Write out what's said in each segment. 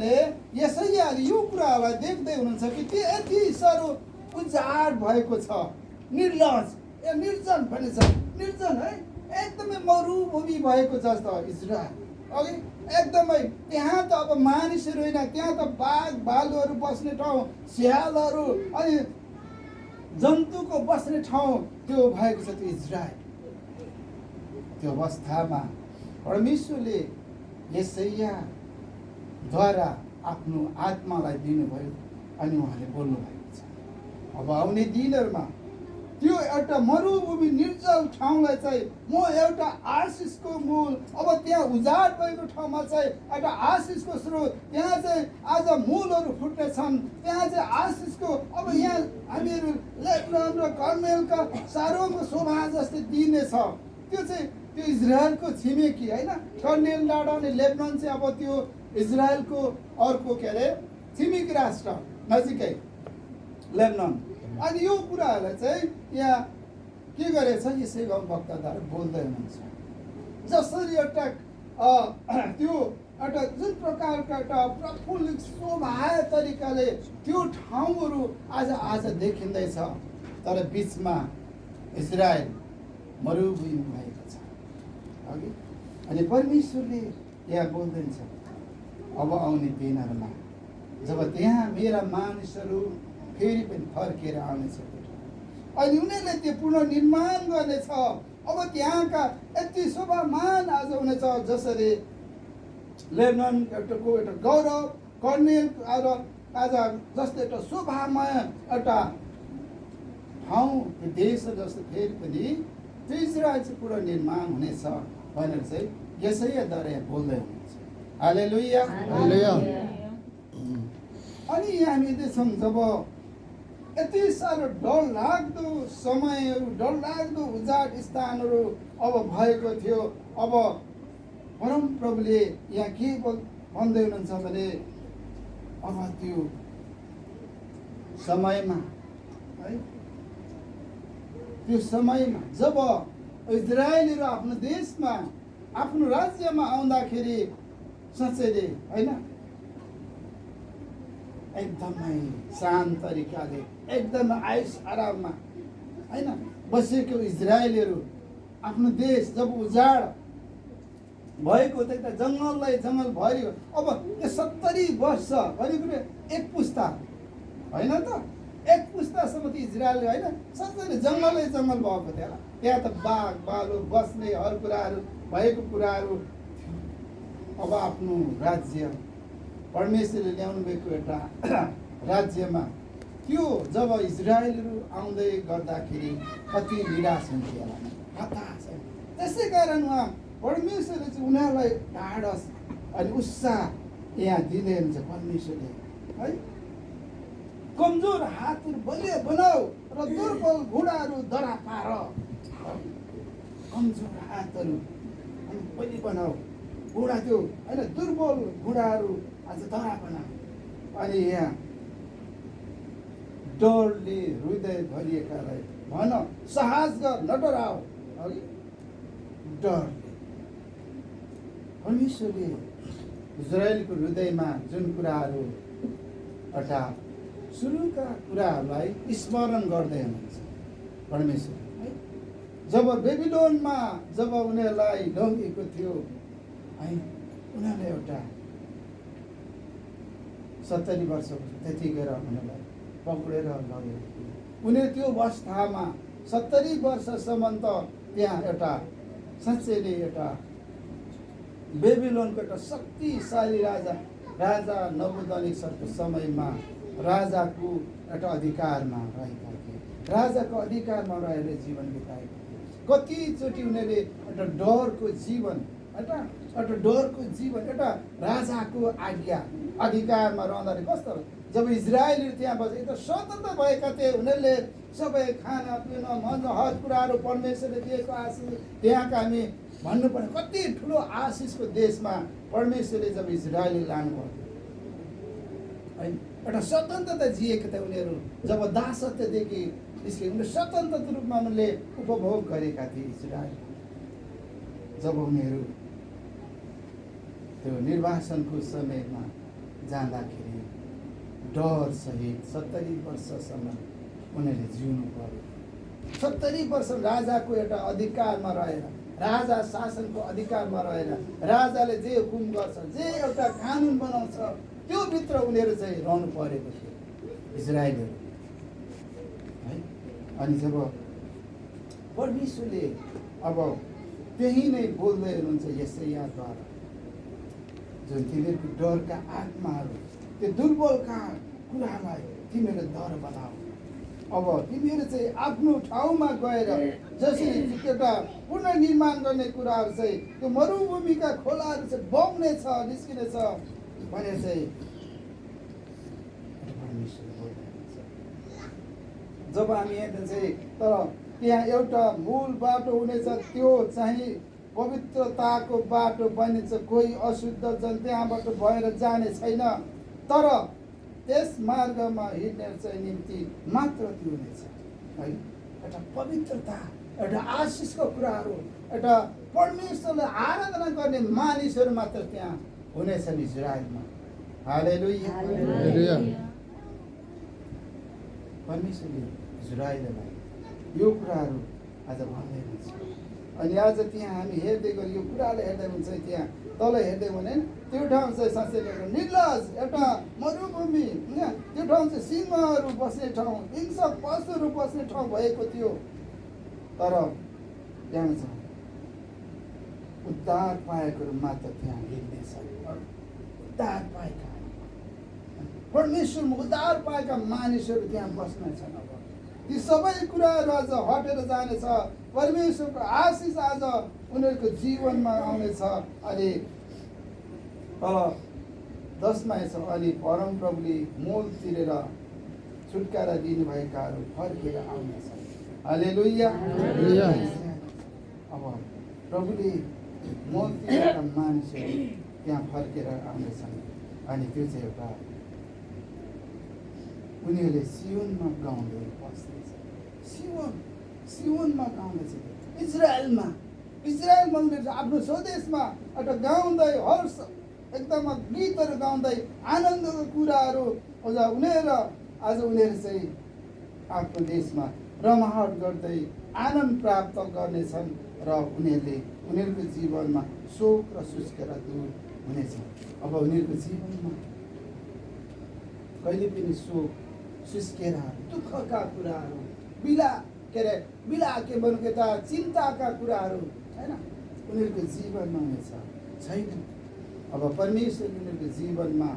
किनभने यसैयाले यो कुरालाई देख्दै हुनुहुन्छ कि त्यो यति साह्रो उजाड भएको छ, निर्लज निर्जन पनि छ, निर्जन है, एकदमै मरुभूमि भएको जस्तो इजरायल अघि एकदमै। त्यहाँ त अब मानिसहरू होइन, त्यहाँ त बाघ भालुहरू बस्ने ठाउँ, स्यालहरू अनि जन्तुको बस्ने ठाउँ त्यो भएको छ त्यो इजरायल। त्यो अवस्थामा परमेश्वरले यसैयाद्वारा आफ्नो आत्मालाई दिनुभयो अनि उहाँले बोल्नुभएको छ। अब आउने दिनहरूमा त्यो एउटा मरुभूमि निर्जल ठाउँलाई चाहिँ म एउटा आशिषको मूल, अब त्यहाँ उजाड भएको ठाउँमा चाहिँ एउटा आशिषको स्रोत, त्यहाँ चाहिँ आज मूलहरू फुट्नेछन्, त्यहाँ चाहिँ आशिषको। अब यहाँ हामीहरू लेबनन र कर्मेलका सारोको शोभा जस्तै दिनेछ। त्यो चाहिँ त्यो इजरायलको छिमेकी होइन, कर्नेल डाँडा अनि लेबनन चाहिँ अब त्यो इजरायलको अर्को के अरे छिमेकी राष्ट्र नजिकै लेबनन। अनि यो कुराहरूलाई चाहिँ यहाँ के गरेछ यसै वक्ताद्वारा बोल्दै हुनुहुन्छ। जसरी एउटा त्यो एउटा जुन प्रकारका एउटा प्रफुल्लित शोभा तरिकाले त्यो ठाउँहरू आज देखिँदैछ, तर बिचमा इजरायल मरुभूमि भएको छ अघि। अनि परमेश्वरले यहाँ बोल्दैछ अब आउने दिनहरूमा जब त्यहाँ मेरा मानिसहरू फेरि पनि फर्केर आउनेछ अनि उनीहरूले त्यो पुनर्निर्माण गर्नेछ। अब त्यहाँका यति शोभामान आज हुनेछ, जसरी लेबनन एउटा गौरव कर्नेल आज जस्तो एउटा शोभामय एउटा ठाउँ देश जस्तो फेरि पनि त्यो इजरायल चाहिँ पुनर्निर्माण हुनेछ भनेर चाहिँ यसैयाद्वारा बोल्दै हुनुहुन्छ। हालेलुया हालेलुया। अनि हामी देख्छौँ जब यति साह्रो डरलाग्दो समयहरू, डरलाग्दो उजाड स्थानहरू अब भएको थियो, अब परमप्रभुले यहाँ के भन्दै हुनुहुन्छ भने अब त्यो समयमा है, त्यो समयमा जब इजरायलीहरू आफ्नो देशमा आफ्नो राज्यमा आउँदाखेरि साँच्चैले होइन एकदमै शान्त तरिकाले एकदमै आयुष आराममा होइन बसेको इजरायलीहरू आफ्नो देश जब उजाड भएको त्यता जङ्गललाई जङ्गल भरियो। अब यो 70 वर्ष भनेको एक पुस्ता होइन त, एक पुस्तासम्म त इजरायल होइन साँच्चै जङ्गलै जङ्गल भएको थियो। त्यहाँ त बाघ भालु बस्ने हर कुराहरू भएको कुराहरू। अब आफ्नो राज्य परमेश्वरले ल्याउनु भएको एउटा राज्यमा त्यो जब इजरायलहरू आउँदै गर्दाखेरि कति निराश हुन्थ्यो होला, हताश। त्यसै कारण उहाँ परमेश्वरले चाहिँ उनीहरूलाई ढाडस अनि उत्साह यहाँ दिँदै हुनुहुन्छ परमेश्वरले है। कमजोर हातहरू बलियो बनाऊ र दुर्बल घुँडाहरू धरा पार। कमजोर हातहरू अनि बलि बनाऊ, घुँडा त्यो होइन दुर्बल घुँडाहरू आज धरा बनाऊ। अनि यहाँ डरले हृदय भरिएकालाई भन साहस गर नडराऊ है। डरले परमेश्वरले इजरायलको हृदयमा जुन कुराहरू एउटा सुरुका कुराहरूलाई स्मरण गर्दै हुनुहुन्छ परमेश्वर है। जब बेबिलोनमा जब उनीहरूलाई लगिएको थियो है, उनीहरूले एउटा 70 वर्षको त्यतिखेर उनीहरूलाई पक्रेर लगेको थियो। उनीहरू त्यो अवस्थामा 70 वर्षसम्म त त्यहाँ एउटा साँच्चै नै एउटा बेबिलोनको एउटा शक्तिशाली राजा नबुकदनेस्सरको समयमा राजाको एउटा अधिकारमा रहेका थिए, राजाको अधिकारमा रहेर जीवन बिताएका थिए। कतिचोटि उनीहरूले एउटा डरको जीवन एउटा डरको जीवन एउटा राजाको आज्ञा अधिकारमा रहँदाखेरि कस्तो जब इजरायलहरू त्यहाँ बसे त स्वतन्त्र भएका थिए। उनीहरूले सबै खाना पिउन मन हर कुराहरू परमेश्वरले दिएको आशिष त्यहाँका हामी भन्नुपर्ने कति ठुलो आशिषको देशमा परमेश्वरले जब इजरायली लानुभयो है, एउटा स्वतन्त्रता जिएका थिए उनीहरू। जब दासत्वदेखि निस्के उनीहरू स्वतन्त्र रूपमा उनीहरूले उपभोग गरेका थिए इजरायल। जब उनीहरू त्यो निर्वासनको समयमा जाँदाखेरि डर सहित 70 वर्षसम्म उनीहरूले जिउनु पर्यो। 70 वर्ष राजाको एउटा अधिकारमा रहेर, राजा शासनको अधिकारमा रहेर, राजाले जे हुकुम गर्छ, जे एउटा कानुन बनाउँछ, त्यो भित्र उनीहरू चाहिँ रहनु परेको थियो इजरायलहरू है। अनि जब परमेश्वरले अब त्यही नै बोल्दै हुनुहुन्छ यशायाद्वारा, जुन तिमीहरूको डरका आत्माहरू, त्यो दुर्बलका कुरालाई तिमीहरू डर बनाऊ। अब तिमीहरू चाहिँ आफ्नो ठाउँमा गएर जसरी एउटा पुनर्निर्माण गर्ने कुराहरू चाहिँ त्यो मरुभूमिका खोलाहरू चाहिँ बग्नेछ, निस्किनेछ भनेर चाहिँ परमेश्वरले बोल्नुहुन्छ। जब हामी हेर्दा चाहिँ तर त्यहाँ एउटा मूल बाटो हुनेछ, त्यो चाहिँ पवित्रताको बाटो बनिन्छ। कोही अशुद्ध जन त्यहाँबाट भएर जाने छैन, तर त्यस मार्गमा हिँड्ने चाहिँ निम्ति मात्र त्यो हुनेछ है। एउटा पवित्रता, एउटा आशिषको कुराहरू, एउटा परमेश्वरलाई आराधना गर्ने मानिसहरू मात्र त्यहाँ हुनेछन् इजरायलमा। हालेलुया। परमेश्वरले इजरायललाई यो कुराहरू आज भन्दै हुनुहुन्छ। अनि आज त्यहाँ हामी हेर्दै गयो, यो कुरालाई हेर्दै हुन्छ, त्यहाँ तल हेर्दै भने त्यो ठाउँ चाहिँ साँच्चै एउटा निर्लज, एउटा मरुभूमि, त्यो ठाउँ चाहिँ सिंहहरू बस्ने ठाउँ, हिंसक पशुहरू बस्ने ठाउँ भएको थियो। तर त्यहाँ चाहिँ उद्धार पाएकोहरू मात्र त्यहाँ हिँड्नेछ। उद्धार पाएका, परमेश्वरमा उद्धार पाएका मानिसहरू त्यहाँ बस्नेछन्। अब ती सबै कुराहरू आज हटेर जानेछ। परमेश्वरको आशिष आज उनीहरूको जीवनमा आउनेछ। अनि तल 10मा छ, अनि परमप्रभुले मोल तिरेर छुटकारा दिनुभएकाहरू फर्केर आउनेछ। हालेलुया। अब प्रभुले मोल तिरेका मानिसहरू त्यहाँ फर्केर आउनेछन्। अनि त्यो चाहिँ एउटा उनीहरूले सियोनमा गाउँदै बस्दैछ। सियोनमा गाउँदैछ, इजरायलमा उनीहरू आफ्नो स्वदेशमा एउटा गाउँदै हर्ष एकदम गीतहरू गाउँदै आनन्दको कुराहरू उनीहरू चाहिँ आफ्नो देशमा रमाहट गर्दै आनन्द प्राप्त गर्नेछन्। र उनीहरूको जीवनमा शोक र शुष्कता दूर हुनेछ। अब उनीहरूको जीवनमा कहिले पनि शोक, शुष्केरा, दुःखका कुराहरू, बिला के भन्नु त चिन्ताका कुराहरू होइन उनीहरूको जीवनमा हुनेछ छैन। अब परमेश्वरले उनीहरूको जीवनमा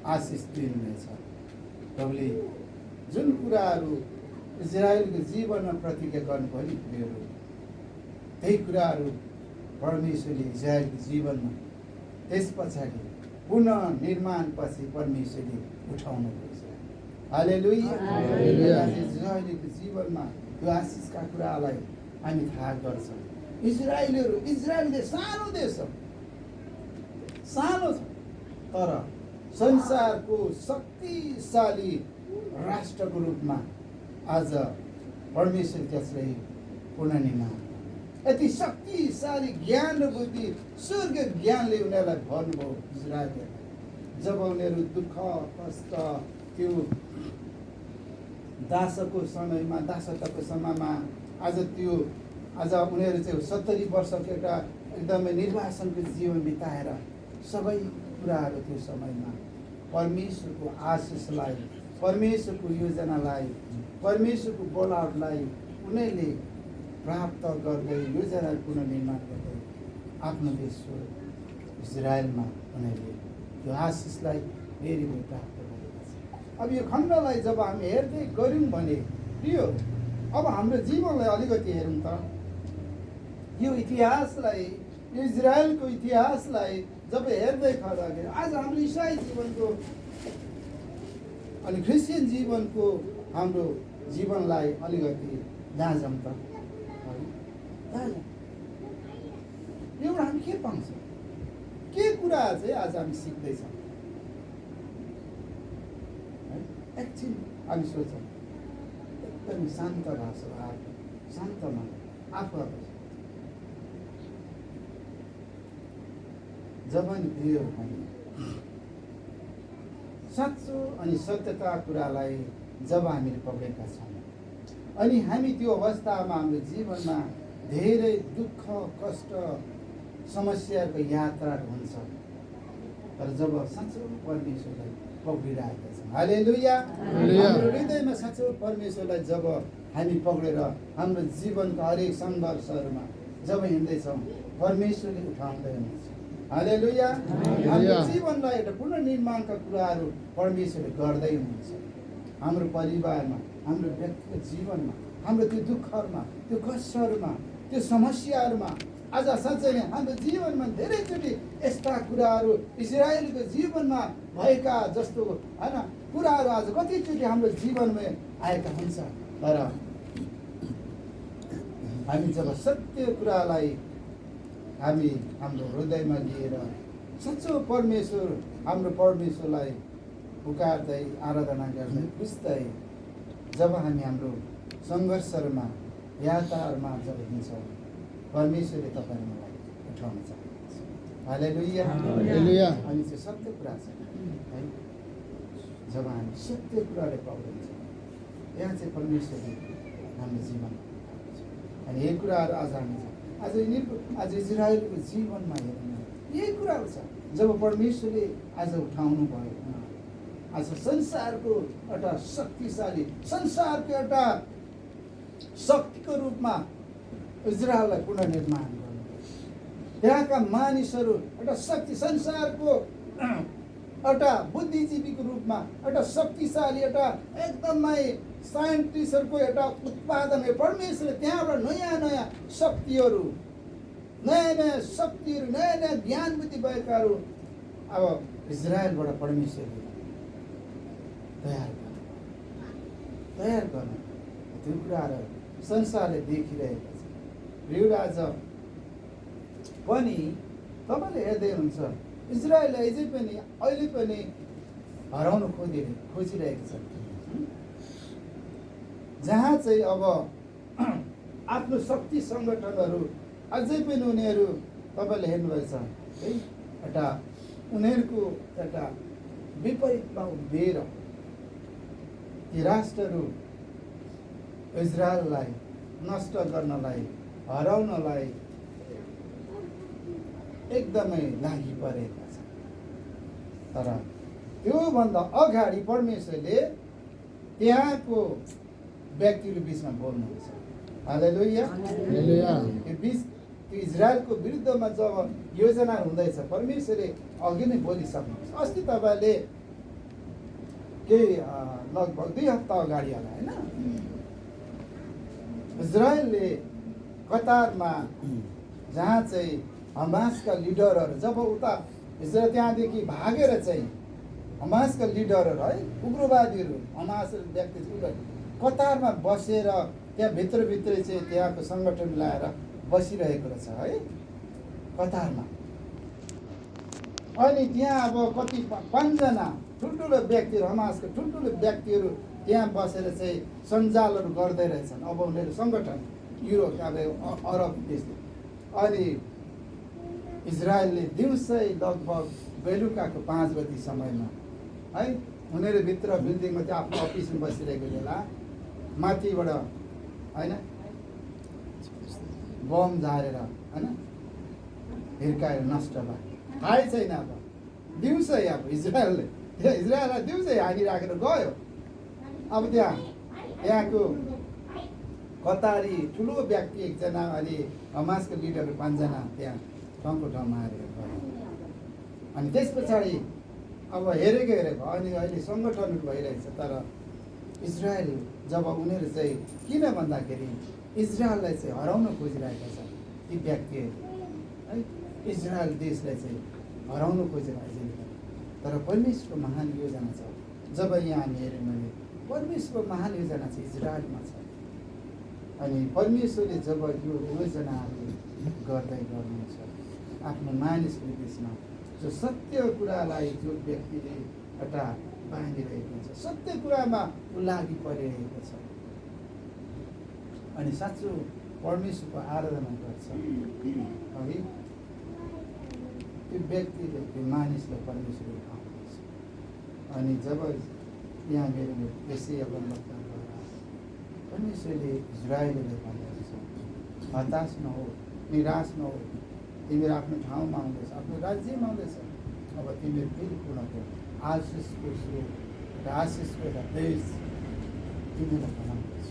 आशिष दिनुहुनेछ। प्रभुले जुन कुराहरू इजरायलको जीवनमा प्रतिज्ञा गर्नुभयो नि उनीहरू, त्यही कुराहरू परमेश्वरले इजरायलको जीवनमा त्यस पछाडि पुनः निर्माण पछि परमेश्वरले उठाउनुभएको छ। हालेलुया। इजरायलको जीवनमा त्यो आशिषका कुरालाई हामी थाहा गर्छौँ। इजरायलले सानो देश हो, सानो छ, तर संसारको शक्तिशाली राष्ट्रको रूपमा आज परमेश्वर त्यसलाई पुनर्निर्माण, यति शक्तिशाली ज्ञान र बुद्धि, स्वर्ग ज्ञानले उनीहरूलाई भन्नुभयो इजरायलले। जब उनीहरू दुःख कष्ट, त्यो दासको समयमा आज उनीहरू चाहिँ 70 वर्षको एउटा एकदमै निर्वासनको जीवन बिताएर सबै कुराहरू त्यो समयमा परमेश्वरको आशिषलाई, परमेश्वरको योजनालाई, परमेश्वरको बोलावटलाई उनीहरूले प्राप्त गर्दै योजना पुनर्निर्माण गर्दै आफ्नो देश इजरायलमा उनीहरूले त्यो आशिषलाई फेरि प्राप्त गरेका छन्। अब यो खण्डलाई जब हामी हेर्दै गऱ्यौँ भने प्रिय, अब हाम्रो जीवनलाई अलिकति हेरौँ त। यो इतिहासलाई, यो इजरायलको इतिहासलाई जब हेर्दै खर्दाखेरि आज हाम्रो इसाई जीवनको अनि क्रिस्चियन जीवनको हाम्रो जीवनलाई अलिकति दाँजौँ त। एउटा हामी के पाउँछौँ, के कुरा चाहिँ आज हामी सिक्दैछौँ? एकछिन हामी सोच्छौँ, एकदमै शान्त भाषा, शान्त मन, आफू जब नि प्रिय भने साँचो अनि सत्यता कुरालाई जब हामीले पक्रेका छौँ अनि हामी त्यो अवस्थामा हाम्रो जीवनमा धेरै दुःख कष्ट समस्याको यात्रा हुन्छ। तर जब साँचो परमेश्वरलाई पक्रिरहेका छौँ, हालेलुया, हाम्रो हृदयमा साँचो परमेश्वरलाई जब हामी पक्रेर हाम्रो जीवनको हरेक सङ्घर्षहरूमा जब हिँड्दैछौँ, परमेश्वरले उठाउँदै हुनुहुन्छ। हालेलुया, हाम्रो जीवनलाई एउटा पुनर्निर्माणका कुराहरू परमेश्वरले गर्दै हुनुहुन्छ। हाम्रो परिवारमा, हाम्रो व्यक्तिगत जीवनमा, हाम्रो त्यो दुःखहरूमा, त्यो कष्टहरूमा, त्यो समस्याहरूमा आज साँच्चै नै हाम्रो जीवनमा धेरैचोटि यस्ता कुराहरू इजरायलको जीवनमा भएका जस्तो होइन कुराहरू आज कतिचोटि हाम्रो जीवनमा आएका हुन्छ। तर हामी जब सत्य कुरालाई हामी हाम्रो हृदयमा लिएर साँचो परमेश्वर हाम्रो परमेश्वरलाई पुकार्दै आराधना गर्दै बुझ्दै जब हामी हाम्रो सङ्घर्षहरूमा यात्राहरूमा जब हिँड्छौँ, परमेश्वरले तपाईँ मलाई उठाउन चाहनुहुन्छ। हालेलुया, हालेलुया। अनि चाहिँ सत्य कुरा छ है, जब हामी सत्य कुराले पक्रिन्छौँ यहाँ चाहिँ परमेश्वरले हाम्रो जीवन अनि यही कुराहरू आज हामी आज यिनीहरूको आज इजरायलको जीवनमा हेर्नु यही कुराहरू छ। जब परमेश्वरले आज उठाउनु भयो, आज संसारको एउटा शक्तिशाली संसारको एउटा शक्तिको रूपमा इजरायललाई पुनर्निर्माण गर्नुभयो। त्यहाँका मानिसहरू एउटा शक्ति संसारको एउटा बुद्धिजीवीको रूपमा एउटा शक्तिशाली एउटा एकदमै साइन्टिस्टहरूको एउटा उत्पादन परमेश्वरले त्यहाँबाट नयाँ नयाँ शक्तिहरू नयाँ नयाँ ज्ञान बुद्धि भएकाहरू अब इजरायलबाट परमेश्वरले तयार गर्नु त्यो कुराहरू संसारले देखिरहेको छ। प्रिय आज पनि तपाईँले हेर्दै हुनुहुन्छ इजरायलले अहिले पनि हराउन खोजिरहेको छ। जहाँ चाहिँ अब आफ्नो शक्ति सङ्गठनहरू अझै पनि उनीहरू तपाईँले हेर्नुभएछ है, एउटा उनीहरूको एउटा विपरीतमा उभिएर ती राष्ट्रहरू इजरायललाई नष्ट गर्नलाई हराउनलाई एकदमै लागि परेका छन्। तर त्योभन्दा अगाडि परमेश्वरले त्यहाँको व्यक्तिहरू बिचमा बोल्नुहुन्छ। हालेलुया, त्यो इजरायलको विरुद्धमा जब योजना हुँदैछ परमेश्वरले अघि नै बोलिसक्नुहुन्छ। अस्ति तपाईँले केही लगभग 2 हप्ता अगाडि होला होइन, इजरायलले कतारमा जहाँ चाहिँ हमासका लिडरहरू जब उता इजरायल त्यहाँदेखि भागेर चाहिँ हमासका लिडरहरू है उग्रवादीहरू हमास व्यक्ति कतारमा बसेर त्यहाँ भित्रभित्रै चाहिँ त्यहाँको सङ्गठन ल्याएर बसिरहेको रहेछ है कतारमा। अनि त्यहाँ अब कति 5 जना ठुल्ठुलो व्यक्तिहरू हमासका ठुल्ठुलो व्यक्तिहरू त्यहाँ बसेर चाहिँ सञ्जालहरू गर्दै रहेछन्। अब उनीहरू सङ्गठन युरोप अब अरब देशले अनि इजरायलले दिउँसै लगभग बेलुकाको 5 बजी समयमा है उनीहरू भित्र बिल्डिङमा चाहिँ आफ्नो अफिसमा बसिरहेको बेला माथिबाट होइन बम झारेर होइन हिर्काएर नष्ट भयो। थाहै छैन अब दिउँसै अब इजरायललाई दिउँसै हानिराखेर गयो। अब त्यहाँको कतारी ठुलो व्यक्ति 1 जना अनि हमासको लिडर 5 जना त्यहाँ ठाउँको ठाउँमा हारेर गयो। अनि त्यस पछाडि अब हेरेको अनि अहिले सङ्गठनहरू भइरहेछ। तर इजरायल जब उनीहरू चाहिँ किन भन्दाखेरि इजरायललाई चाहिँ हराउन खोजिरहेका छन् ती व्यक्तिहरू है, इजरायल देशलाई चाहिँ हराउन खोजिरहेको छ। तर परमेश्वरको महान योजना छ। जब यहाँ हामी हेऱ्यौँ भने परमेश्वरको महान योजना चाहिँ इजरायलमा छ। अनि परमेश्वरले जब यो योजनाहरू गर्दै गर्नुहुन्छ आफ्नो मानिसको बिचमा जो सत्य कुरालाई जो व्यक्तिले एउटा बाँधिरहेको हुन्छ सत्य कुरामा ऊ लागि परिरहेको छ अनि साँचो परमेश्वरको आराधना गर्छ है, त्यो व्यक्तिले त्यो मानिसलाई परमेश्वरले उठाउनुहुन्छ। अनि जब यहाँ मेरो यसै अवलम्बनद्वारा परमेश्वरले इजरायललाई भनेको छ, हताश नहो, निराश नहो, तिमीहरू आफ्नो ठाउँमा आउँदैछ, आफ्नो राज्यमा आउँदैछ। अब तिमीहरू फेरि पुनःको आशिषको स्रोत र आशिषको एउटा देश तिमीलाई बनाउँदैछ।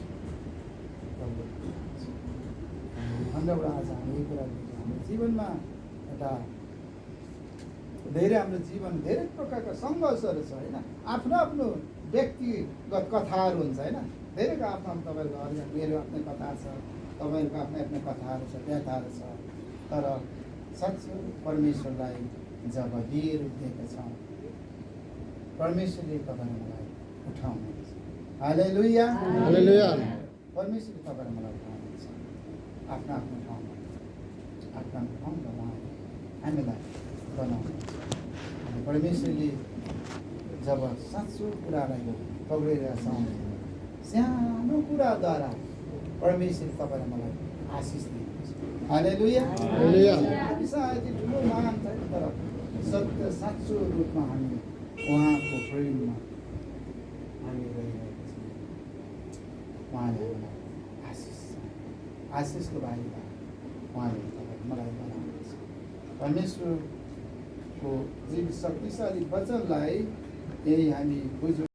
हाम्रो आज हामी यही कुरा हाम्रो जीवनमा एउटा धेरै हाम्रो जीवन धेरै प्रकारका सङ्घर्षहरू छ होइन। आफ्नो आफ्नो व्यक्तिगत कथाहरू हुन्छ होइन। धेरैको आफ्नो आफ्नो तपाईँहरूको अरू मेरो आफ्नै कथा छ, तपाईँहरूको आफ्नै आफ्नै कथाहरू छ, व्यथाहरू छ। तर साँच्चै परमेश्वरलाई जब लिएर उठेका छौँ, परमेश्वरले तपाईँलाई मलाई उठाउनुहुन्छ। हालेलुया, हालेलुया। परमेश्वरले तपाईँलाई मलाई उठाउनुहुन्छ आफ्नो आफ्नो ठाउँमा, आफ्नो आफ्नो ठाउँमा उहाँले हामीलाई बनाउनुहुन्छ। अनि परमेश्वरले जब साँचो कुरालाई पक्रिरहेका छौँ, सानो कुराद्वारा परमेश्वरले तपाईँलाई मलाई आशिष दिनुहुन्छ। हालेलुया, हालेलुया। सायद ठुलो महान छैन, तर सत्य साँचो रूपमा हामी उहाँको प्रेममा हामी रहिरहेका छौँ। उहाँले हामीलाई आशिष आशिषको बारेमा उहाँले मलाई बनाउनुहुन्छ। परमेश्वरको जीव शक्तिशाली वचनलाई यही हामी बुझौँ